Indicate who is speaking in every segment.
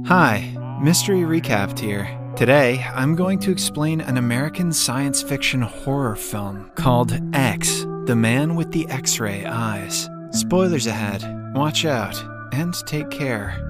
Speaker 1: Hi, Mystery Recapped here. Today, I'm going to explain an American science fiction horror film called X, The Man with the X-Ray Eyes. Spoilers ahead, watch out, and take care.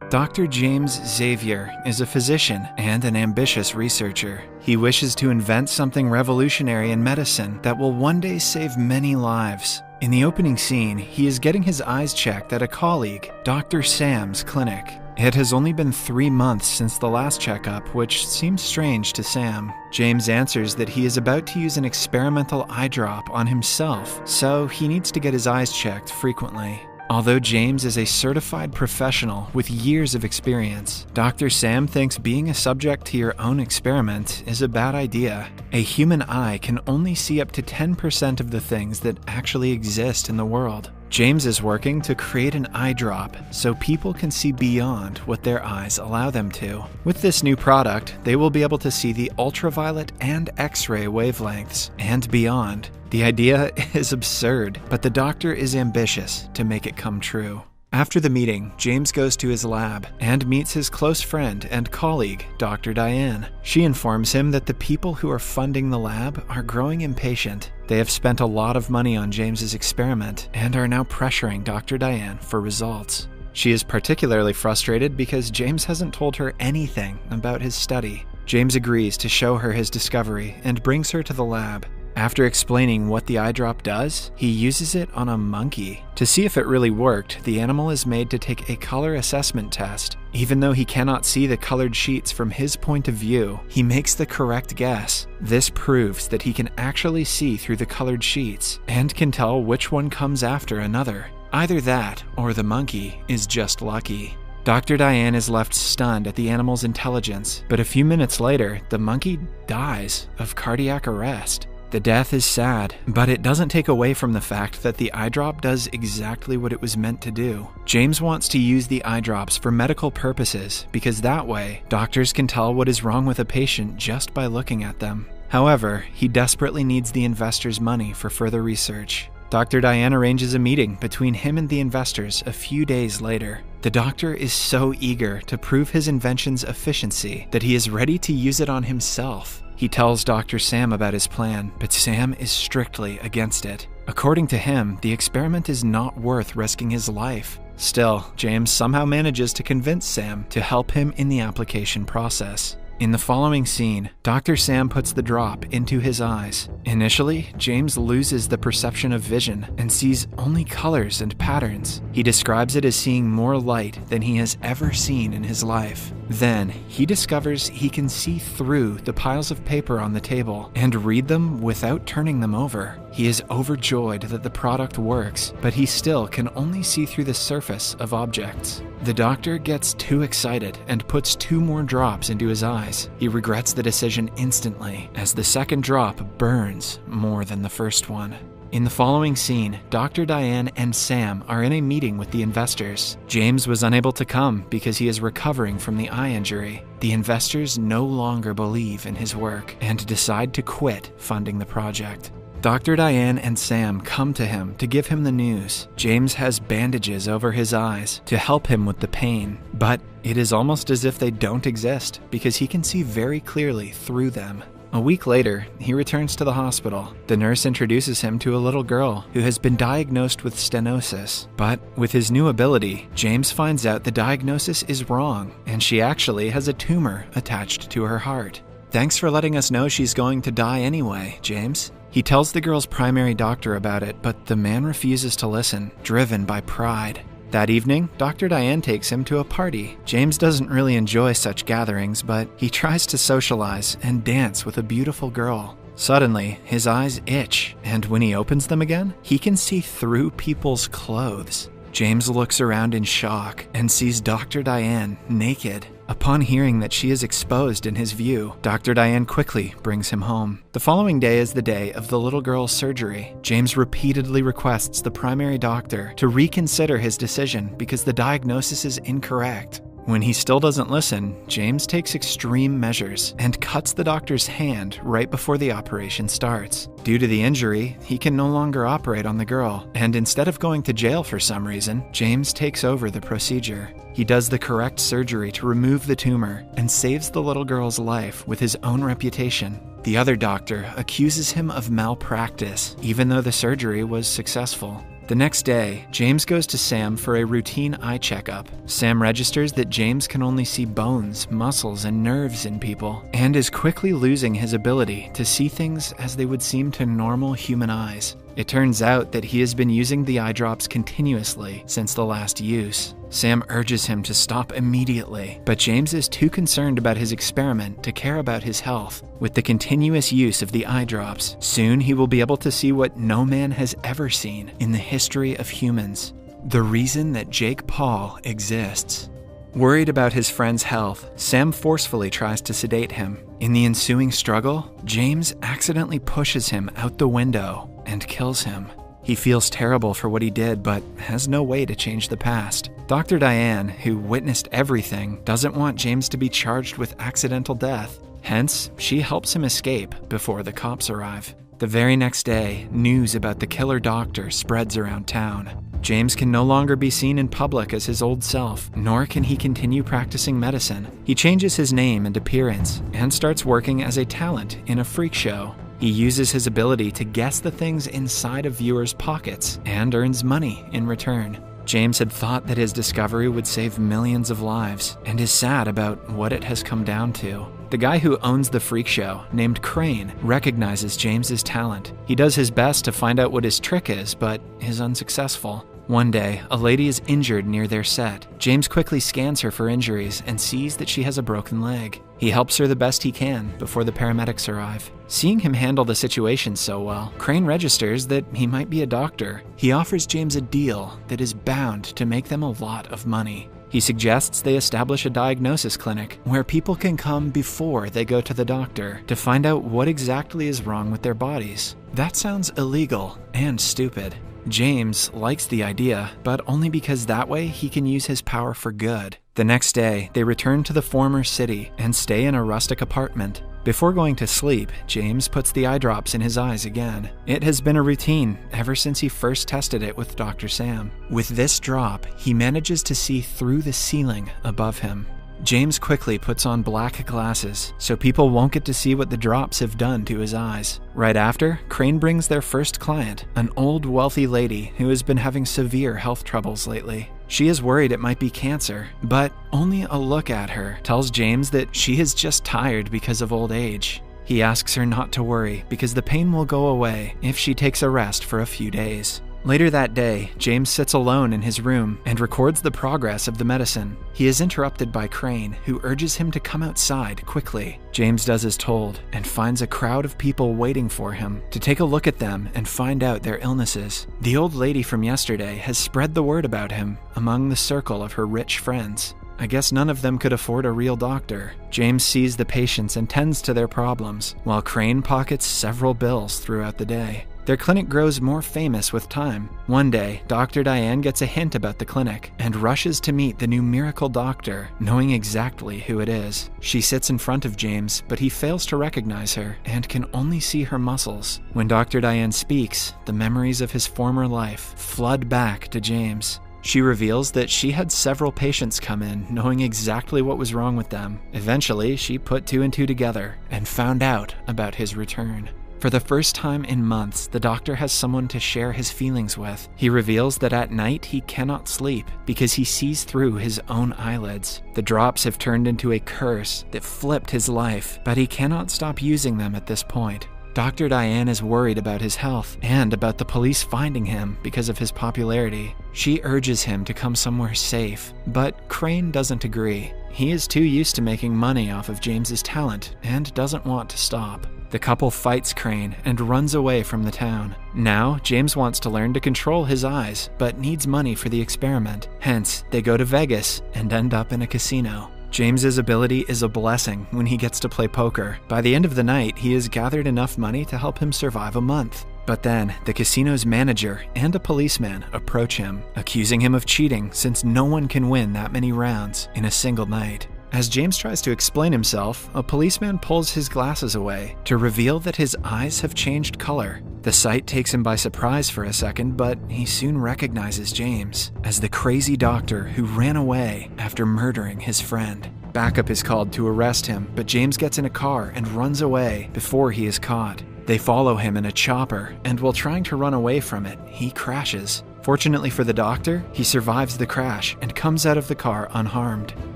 Speaker 1: Dr. James Xavier is a physician and an ambitious researcher. He wishes to invent something revolutionary in medicine that will one day save many lives. In the opening scene, he is getting his eyes checked at a colleague, Dr. Sam's clinic. It has only been 3 months since the last checkup, which seems strange to Sam. James answers that he is about to use an experimental eye drop on himself, so he needs to get his eyes checked frequently. Although James is a certified professional with years of experience, Dr. Sam thinks being a subject to your own experiment is a bad idea. A human eye can only see up to 10% of the things that actually exist in the world. James is working to create an eye drop so people can see beyond what their eyes allow them to. With this new product, they will be able to see the ultraviolet and X-ray wavelengths and beyond. The idea is absurd, but the doctor is ambitious to make it come true. After the meeting, James goes to his lab and meets his close friend and colleague, Dr. Diane. She informs him that the people who are funding the lab are growing impatient. They have spent a lot of money on James's experiment and are now pressuring Dr. Diane for results. She is particularly frustrated because James hasn't told her anything about his study. James agrees to show her his discovery and brings her to the lab. After explaining what the eye drop does, he uses it on a monkey. To see if it really worked, the animal is made to take a color assessment test. Even though he cannot see the colored sheets from his point of view, he makes the correct guess. This proves that he can actually see through the colored sheets and can tell which one comes after another. Either that or the monkey is just lucky. Dr. Diane is left stunned at the animal's intelligence, but a few minutes later, the monkey dies of cardiac arrest. The death is sad, but it doesn't take away from the fact that the eye drop does exactly what it was meant to do. James wants to use the eye drops for medical purposes because that way, doctors can tell what is wrong with a patient just by looking at them. However, he desperately needs the investors' money for further research. Dr. Diane arranges a meeting between him and the investors a few days later. The doctor is so eager to prove his invention's efficiency that he is ready to use it on himself. He tells Dr. Sam about his plan, but Sam is strictly against it. According to him, the experiment is not worth risking his life. Still, James somehow manages to convince Sam to help him in the application process. In the following scene, Dr. Sam puts the drop into his eyes. Initially, James loses the perception of vision and sees only colors and patterns. He describes it as seeing more light than he has ever seen in his life. Then, he discovers he can see through the piles of paper on the table and read them without turning them over. He is overjoyed that the product works, but he still can only see through the surface of objects. The doctor gets too excited and puts 2 more drops into his eyes. He regrets the decision instantly, as the second drop burns more than the first one. In the following scene, Dr. Diane and Sam are in a meeting with the investors. James was unable to come because he is recovering from the eye injury. The investors no longer believe in his work and decide to quit funding the project. Dr. Diane and Sam come to him to give him the news. James has bandages over his eyes to help him with the pain, but it is almost as if they don't exist because he can see very clearly through them. A week later, he returns to the hospital. The nurse introduces him to a little girl who has been diagnosed with stenosis. But with his new ability, James finds out the diagnosis is wrong, and she actually has a tumor attached to her heart. "Thanks for letting us know she's going to die anyway, James." He tells the girl's primary doctor about it, but the man refuses to listen, driven by pride. That evening, Dr. Diane takes him to a party. James doesn't really enjoy such gatherings, but he tries to socialize and dance with a beautiful girl. Suddenly, his eyes itch, and when he opens them again, he can see through people's clothes. James looks around in shock and sees Dr. Diane naked. Upon hearing that she is exposed in his view, Dr. Diane quickly brings him home. The following day is the day of the little girl's surgery. James repeatedly requests the primary doctor to reconsider his decision because the diagnosis is incorrect. When he still doesn't listen, James takes extreme measures and cuts the doctor's hand right before the operation starts. Due to the injury, he can no longer operate on the girl, and instead of going to jail for some reason, James takes over the procedure. He does the correct surgery to remove the tumor and saves the little girl's life with his own reputation. The other doctor accuses him of malpractice, even though the surgery was successful. The next day, James goes to Sam for a routine eye checkup. Sam registers that James can only see bones, muscles, and nerves in people, and is quickly losing his ability to see things as they would seem to normal human eyes. It turns out that he has been using the eye drops continuously since the last use. Sam urges him to stop immediately, but James is too concerned about his experiment to care about his health. With the continuous use of the eye drops, soon he will be able to see what no man has ever seen in the history of humans: the reason that Jake Paul exists. Worried about his friend's health, Sam forcefully tries to sedate him. In the ensuing struggle, James accidentally pushes him out the window and kills him. He feels terrible for what he did, but has no way to change the past. Dr. Diane, who witnessed everything, doesn't want James to be charged with accidental death. Hence, she helps him escape before the cops arrive. The very next day, news about the killer doctor spreads around town. James can no longer be seen in public as his old self, nor can he continue practicing medicine. He changes his name and appearance, and starts working as a talent in a freak show. He uses his ability to guess the things inside of viewers' pockets, and earns money in return. James had thought that his discovery would save millions of lives, and is sad about what it has come down to. The guy who owns the freak show, named Crane, recognizes James's talent. He does his best to find out what his trick is, but is unsuccessful. One day, a lady is injured near their set. James quickly scans her for injuries and sees that she has a broken leg. He helps her the best he can before the paramedics arrive. Seeing him handle the situation so well, Crane registers that he might be a doctor. He offers James a deal that is bound to make them a lot of money. He suggests they establish a diagnosis clinic where people can come before they go to the doctor to find out what exactly is wrong with their bodies. That sounds illegal and stupid. James likes the idea, but only because that way he can use his power for good. The next day, they return to the former city and stay in a rustic apartment. Before going to sleep, James puts the eye drops in his eyes again. It has been a routine ever since he first tested it with Dr. Sam. With this drop, he manages to see through the ceiling above him. James quickly puts on black glasses so people won't get to see what the drops have done to his eyes. Right after, Crane brings their first client, an old wealthy lady who has been having severe health troubles lately. She is worried it might be cancer, but only a look at her tells James that she is just tired because of old age. He asks her not to worry because the pain will go away if she takes a rest for a few days. Later that day, James sits alone in his room and records the progress of the medicine. He is interrupted by Crane, who urges him to come outside quickly. James does as told and finds a crowd of people waiting for him to take a look at them and find out their illnesses. The old lady from yesterday has spread the word about him among the circle of her rich friends. I guess none of them could afford a real doctor. James sees the patients and tends to their problems, while Crane pockets several bills throughout the day. Their clinic grows more famous with time. One day, Dr. Diane gets a hint about the clinic and rushes to meet the new miracle doctor, knowing exactly who it is. She sits in front of James, but he fails to recognize her and can only see her muscles. When Dr. Diane speaks, the memories of his former life flood back to James. She reveals that she had several patients come in knowing exactly what was wrong with them. Eventually, she put two and two together and found out about his return. For the first time in months, the doctor has someone to share his feelings with. He reveals that at night he cannot sleep because he sees through his own eyelids. The drops have turned into a curse that flipped his life, but he cannot stop using them at this point. Dr. Diane is worried about his health and about the police finding him because of his popularity. She urges him to come somewhere safe, but Crane doesn't agree. He is too used to making money off of James's talent and doesn't want to stop. The couple fights Crane and runs away from the town. Now, James wants to learn to control his eyes, but needs money for the experiment. Hence, they go to Vegas and end up in a casino. James's ability is a blessing when he gets to play poker. By the end of the night, he has gathered enough money to help him survive a month. But then, the casino's manager and a policeman approach him, accusing him of cheating since no one can win that many rounds in a single night. As James tries to explain himself, a policeman pulls his glasses away to reveal that his eyes have changed color. The sight takes him by surprise for a second, but he soon recognizes James as the crazy doctor who ran away after murdering his friend. Backup is called to arrest him, but James gets in a car and runs away before he is caught. They follow him in a chopper, and while trying to run away from it, he crashes. Fortunately for the doctor, he survives the crash and comes out of the car unharmed.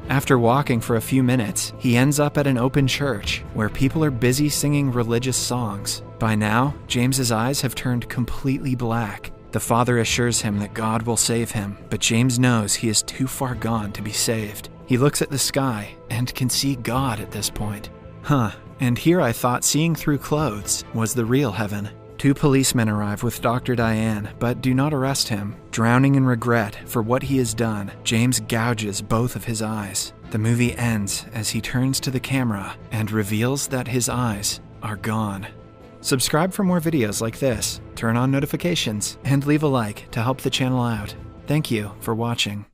Speaker 1: After walking for a few minutes, he ends up at an open church where people are busy singing religious songs. By now, James's eyes have turned completely black. The father assures him that God will save him, but James knows he is too far gone to be saved. He looks at the sky and can see God at this point. And here I thought seeing through clothes was the real heaven. 2 policemen arrive with Dr. Diane, but do not arrest him. Drowning in regret for what he has done, James gouges both of his eyes. The movie ends as he turns to the camera and reveals that his eyes are gone. Subscribe for more videos like this, turn on notifications, and leave a like to help the channel out. Thank you for watching.